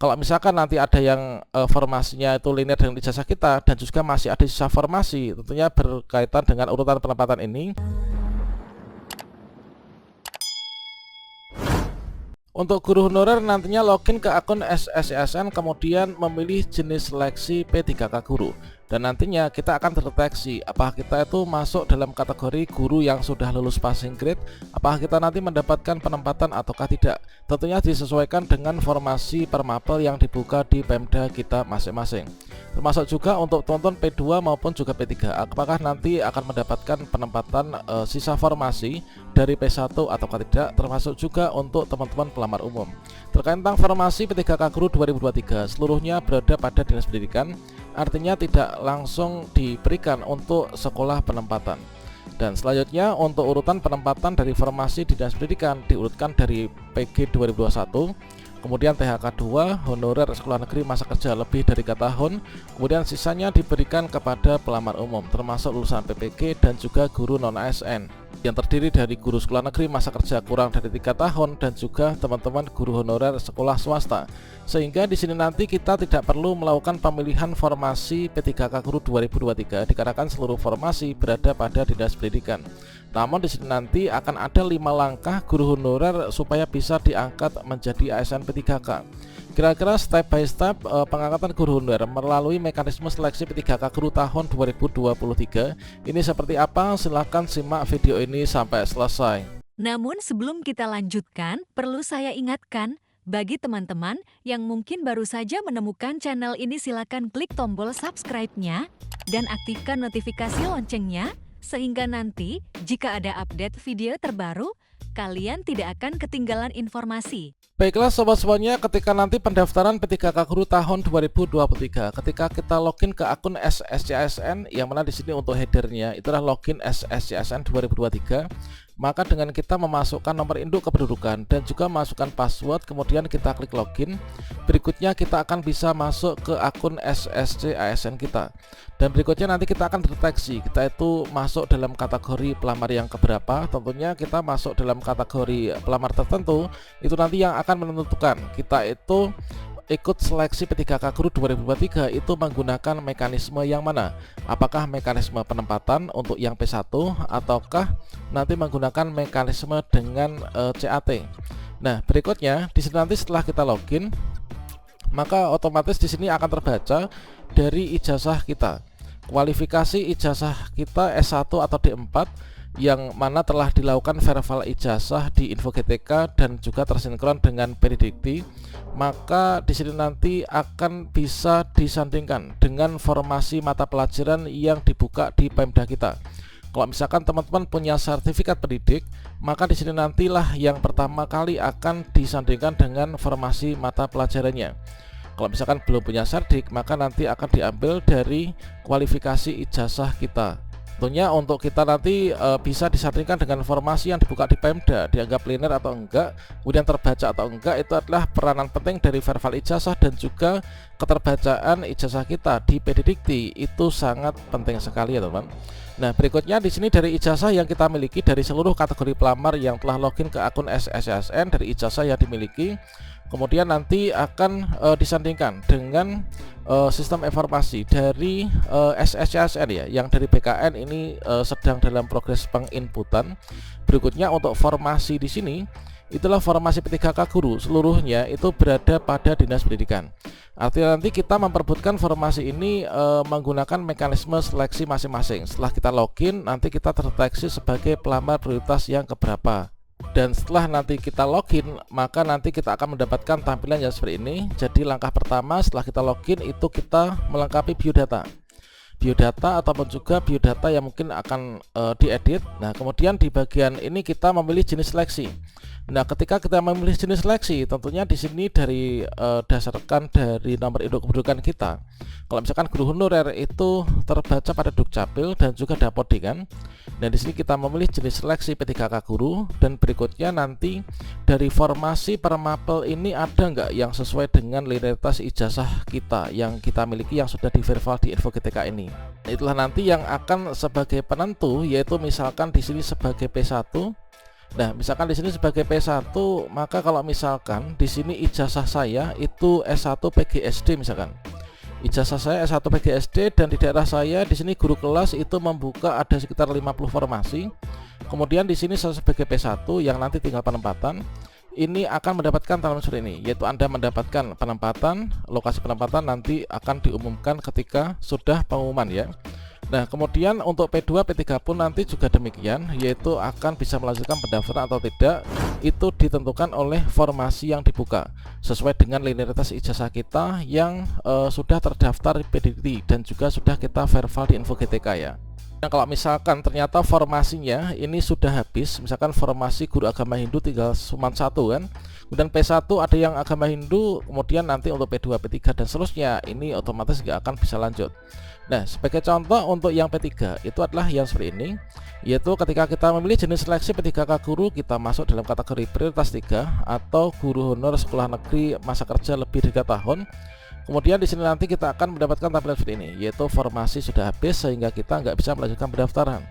Kalau misalkan nanti ada yang formasinya itu linear dengan ijazah kita dan juga masih ada sisa formasi, tentunya berkaitan dengan urutan penempatan ini. Untuk guru honorer nantinya login ke akun SSCSN, kemudian memilih jenis seleksi P3K guru. Dan nantinya kita akan terdeteksi apakah kita itu masuk dalam kategori guru yang sudah lulus passing grade, apakah kita nanti mendapatkan penempatan ataukah tidak. Tentunya disesuaikan dengan formasi per mapel yang dibuka di Pemda kita masing-masing. Termasuk juga untuk teman-teman P2 maupun juga P3, apakah nanti akan mendapatkan penempatan sisa formasi dari P1 ataukah tidak, termasuk juga untuk teman-teman pelamar umum. Terkait tentang formasi P3K Guru 2023, seluruhnya berada pada Dinas Pendidikan, artinya tidak langsung diberikan untuk sekolah penempatan. Dan selanjutnya untuk urutan penempatan dari formasi di Dinas Pendidikan diurutkan dari PG 2021, kemudian THK 2, honorer sekolah negeri masa kerja lebih dari 3 tahun, kemudian sisanya diberikan kepada pelamar umum termasuk lulusan PPG dan juga guru non-ASN yang terdiri dari guru sekolah negeri masa kerja kurang dari 3 tahun dan juga teman-teman guru honorer sekolah swasta. Sehingga di sini nanti kita tidak perlu melakukan pemilihan formasi P3K Guru 2023 dikarenakan seluruh formasi berada pada Dinas Pendidikan. Namun di sini nanti akan ada 5 langkah guru honorer supaya bisa diangkat menjadi ASN P3K. Kira-kira step by step pengangkatan guru honorer melalui mekanisme seleksi P3K Guru tahun 2023 ini seperti apa? Silahkan simak video ini sampai selesai. Namun sebelum kita lanjutkan, perlu saya ingatkan, bagi teman-teman yang mungkin baru saja menemukan channel ini, silakan klik tombol subscribe-nya dan aktifkan notifikasi loncengnya, sehingga nanti jika ada update video terbaru, kalian tidak akan ketinggalan informasi. Baiklah sobat-sobatnya, ketika nanti pendaftaran P3K Guru tahun 2023, ketika kita login ke akun SSCSN, yang mana di sini untuk headernya itulah login SSCSN 2023, maka dengan kita memasukkan nomor induk kependudukan dan juga masukkan password, kemudian kita klik login, berikutnya kita akan bisa masuk ke akun SSC ASN kita. Dan berikutnya nanti kita akan deteksi kita itu masuk dalam kategori pelamar yang keberapa. Tentunya kita masuk dalam kategori pelamar tertentu, itu nanti yang akan menentukan kita itu ikut seleksi P3K Guru 2023 itu menggunakan mekanisme yang mana? Apakah mekanisme penempatan untuk yang P1 ataukah nanti menggunakan mekanisme dengan CAT. Nah, berikutnya di sini nanti setelah kita login, maka otomatis di sini akan terbaca dari ijazah kita. Kualifikasi ijazah kita S1 atau D4 yang mana telah dilakukan verifal ijazah di Info GTK dan juga tersinkron dengan Pendikti, maka di sini nanti akan bisa disandingkan dengan formasi mata pelajaran yang dibuka di Pemda kita. Kalau misalkan teman-teman punya sertifikat pendidik, maka di sini nantilah yang pertama kali akan disandingkan dengan formasi mata pelajarannya. Kalau misalkan belum punya serdik, maka nanti akan diambil dari kualifikasi ijazah kita. Tentunya untuk kita nanti bisa disandingkan dengan formasi yang dibuka di Pemda, dianggap linear atau enggak, kemudian terbaca atau enggak, itu adalah peranan penting dari verifal ijazah dan juga keterbacaan ijazah kita di Pendikti itu sangat penting sekali ya teman. Nah, berikutnya di sini dari ijazah yang kita miliki dari seluruh kategori pelamar yang telah login ke akun SSCSN, dari ijazah yang dimiliki, kemudian nanti akan disandingkan dengan sistem informasi dari SSCSN ya, yang dari BKN ini sedang dalam progres penginputan. Berikutnya untuk formasi di sini itulah formasi P3K Guru, seluruhnya itu berada pada Dinas Pendidikan. Artinya nanti kita memperebutkan formasi ini menggunakan mekanisme seleksi masing-masing. Setelah kita login, nanti kita terdeteksi sebagai pelamar prioritas yang keberapa. Dan setelah nanti kita login, maka nanti kita akan mendapatkan tampilan yang seperti ini. Jadi langkah pertama setelah kita login itu kita melengkapi biodata ataupun juga biodata yang mungkin akan diedit. Nah, kemudian di bagian ini kita memilih jenis seleksi. Nah, ketika kita memilih jenis seleksi, tentunya di sini dari dasarkan dari nomor induk kependudukan kita. Kalau misalkan guru honorer itu terbaca pada Dukcapil dan juga Dapodi kan. Dan di sini kita memilih jenis seleksi P3K Guru, dan berikutnya nanti dari formasi per mapel ini ada nggak yang sesuai dengan linearitas ijazah kita yang kita miliki yang sudah diverifal di Info GTK ini. Itulah nanti yang akan sebagai penentu, yaitu misalkan di sini sebagai P1 Nah, misalkan di sini sebagai P1, maka kalau misalkan di sini ijazah saya itu S1 PGSD misalkan. Ijazah saya S1 PGSD dan di daerah saya di sini guru kelas itu membuka ada sekitar 50 formasi. Kemudian di sini saya sebagai P1 yang nanti tinggal penempatan, ini akan mendapatkan tanggal seperti ini, yaitu Anda mendapatkan penempatan, lokasi penempatan nanti akan diumumkan ketika sudah pengumuman ya. Nah, kemudian untuk P2, P3 pun nanti juga demikian, yaitu akan bisa melanjutkan pendaftaran atau tidak, itu ditentukan oleh formasi yang dibuka sesuai dengan linearitas ijazah kita yang sudah terdaftar di PDT dan juga sudah kita verify di Info GTK ya. Nah, kalau misalkan ternyata formasinya ini sudah habis, misalkan formasi guru agama Hindu tinggal cuma 1 kan, kemudian P1 ada yang agama Hindu, kemudian nanti untuk P2, P3 dan seterusnya, ini otomatis nggak akan bisa lanjut. Nah, sebagai contoh untuk yang P3 itu adalah yang seperti ini, yaitu ketika kita memilih jenis seleksi P3K guru, kita masuk dalam kategori prioritas 3 atau guru honor sekolah negeri masa kerja lebih dari 3 tahun. Kemudian di sini nanti kita akan mendapatkan tampilan seperti ini, yaitu formasi sudah habis sehingga kita nggak bisa melanjutkan pendaftaran.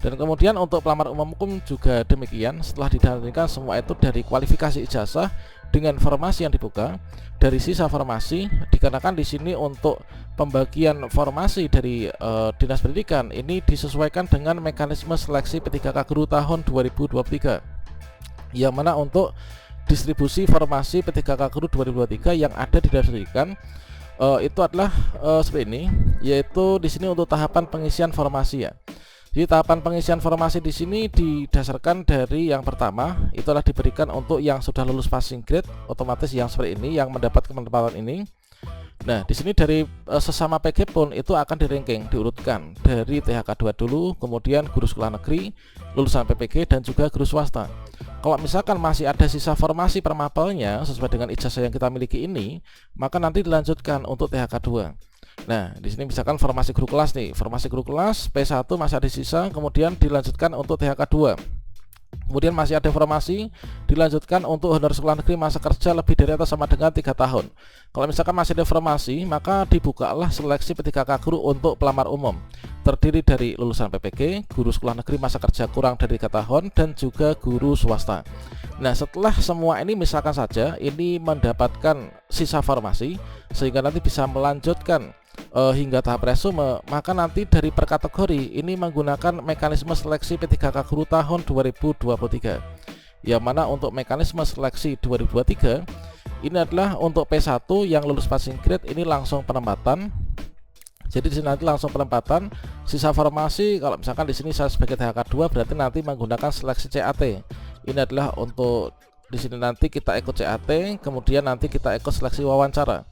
Dan kemudian untuk pelamar umum pun juga demikian, setelah didalilkan semua itu dari kualifikasi ijazah dengan formasi yang dibuka, dari sisa formasi dikarenakan di sini untuk pembagian formasi dari Dinas Pendidikan ini disesuaikan dengan mekanisme seleksi P3K guru tahun 2023, yang mana untuk distribusi formasi P3K guru 2023 yang ada di Dinas Pendidikan itu adalah seperti ini, yaitu di sini untuk tahapan pengisian formasi ya. Jadi tahapan pengisian formasi di sini didasarkan dari yang pertama itu adalah diberikan untuk yang sudah lulus passing grade, otomatis yang seperti ini yang mendapatkan penempatan ini. Nah, di sini dari sesama PG pun itu akan di-ranking, diurutkan dari THK 2 dulu, kemudian guru sekolah negeri, lulusan PPG dan juga guru swasta. Kalau misalkan masih ada sisa formasi per mapelnya sesuai dengan ijazah yang kita miliki ini, maka nanti dilanjutkan untuk THK 2. Nah, di sini misalkan formasi guru kelas nih, formasi guru kelas P1 masih ada sisa, kemudian dilanjutkan untuk THK 2. Kemudian masih ada formasi dilanjutkan untuk honor sekolah negeri masa kerja lebih dari atau sama dengan 3 tahun. Kalau misalkan masih ada formasi, maka dibukalah seleksi P3K guru untuk pelamar umum, terdiri dari lulusan PPG, guru sekolah negeri masa kerja kurang dari 3 tahun dan juga guru swasta. Nah, setelah semua ini misalkan saja ini mendapatkan sisa formasi sehingga nanti bisa melanjutkan hingga tahap resume, maka nanti dari per kategori ini menggunakan mekanisme seleksi P3K guru tahun 2023, yang mana untuk mekanisme seleksi 2023 ini adalah untuk P1 yang lulus passing grade ini langsung penempatan. Jadi di sini nanti langsung penempatan, sisa formasi kalau misalkan di sini saya sebagai THK 2 berarti nanti menggunakan seleksi CAT. Ini adalah untuk di sini nanti kita ikut CAT, kemudian nanti kita ikut seleksi wawancara.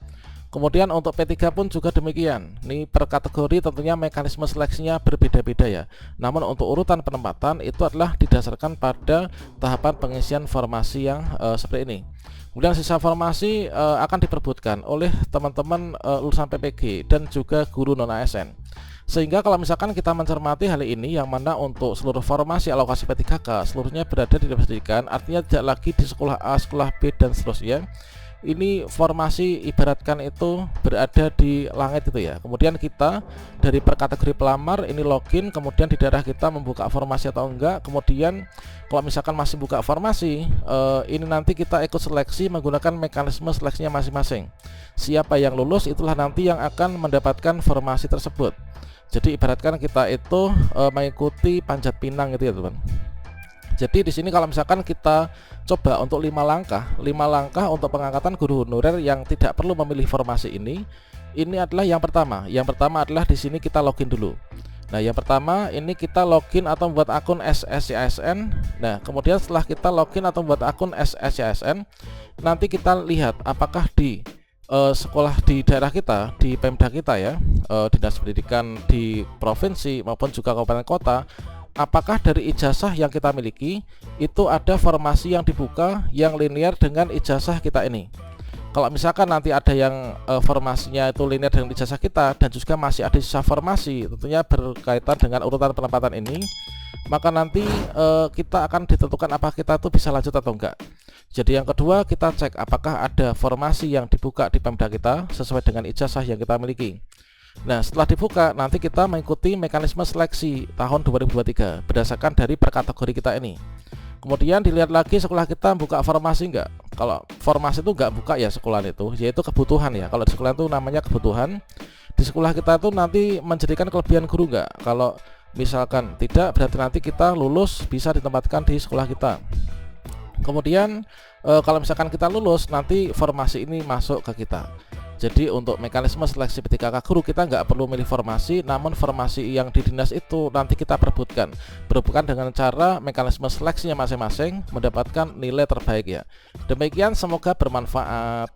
Kemudian untuk P3 pun juga demikian. Ini per kategori tentunya mekanisme seleksinya berbeda-beda ya. Namun untuk urutan penempatan itu adalah didasarkan pada tahapan pengisian formasi yang seperti ini. Kemudian sisa formasi akan diperbutkan oleh teman-teman lulusan PPG dan juga guru non ASN. Sehingga kalau misalkan kita mencermati hal ini, yang mana untuk seluruh formasi alokasi P3K seluruhnya berada di Dinas Pendidikan, artinya tidak lagi di sekolah A, sekolah B dan seterusnya. Ini formasi ibaratkan itu berada di langit itu ya. Kemudian kita dari per kategori pelamar ini login, kemudian di daerah kita membuka formasi atau enggak. Kemudian kalau misalkan masih buka formasi, ini nanti kita ikut seleksi menggunakan mekanisme seleksinya masing-masing. Siapa yang lulus itulah nanti yang akan mendapatkan formasi tersebut. Jadi ibaratkan kita itu mengikuti panjat pinang gitu ya teman. Jadi di sini kalau misalkan kita coba untuk 5 langkah untuk pengangkatan guru honorer yang tidak perlu memilih formasi ini adalah yang pertama. Yang pertama adalah di sini kita login dulu. Nah, yang pertama ini kita login atau membuat akun SSCASN. Nah, kemudian setelah kita login atau membuat akun SSCASN, nanti kita lihat apakah di sekolah di daerah kita, di Pemda kita ya, dinas pendidikan di provinsi maupun juga kabupaten kota, apakah dari ijazah yang kita miliki itu ada formasi yang dibuka yang linear dengan ijazah kita ini. Kalau misalkan nanti ada yang formasinya itu linear dengan ijazah kita dan juga masih ada sisa formasi tentunya berkaitan dengan urutan penempatan ini, maka nanti kita akan ditentukan apakah kita itu bisa lanjut atau enggak. Jadi yang kedua kita cek apakah ada formasi yang dibuka di Pemda kita sesuai dengan ijazah yang kita miliki. Nah, setelah dibuka nanti kita mengikuti mekanisme seleksi tahun 2023 berdasarkan dari per kategori kita ini. Kemudian dilihat lagi sekolah kita buka formasi enggak. Kalau formasi itu enggak buka ya sekolah itu, yaitu kebutuhan ya. Kalau di sekolah itu namanya kebutuhan. Di sekolah kita itu nanti menjadikan kelebihan guru enggak. Kalau misalkan tidak, berarti nanti kita lulus bisa ditempatkan di sekolah kita. Kemudian kalau misalkan kita lulus, nanti formasi ini masuk ke kita. Jadi untuk mekanisme seleksi PTKK guru kita nggak perlu milih formasi, namun formasi yang di dinas itu nanti kita perebutkan dengan cara mekanisme seleksinya masing-masing mendapatkan nilai terbaik ya. Demikian, semoga bermanfaat.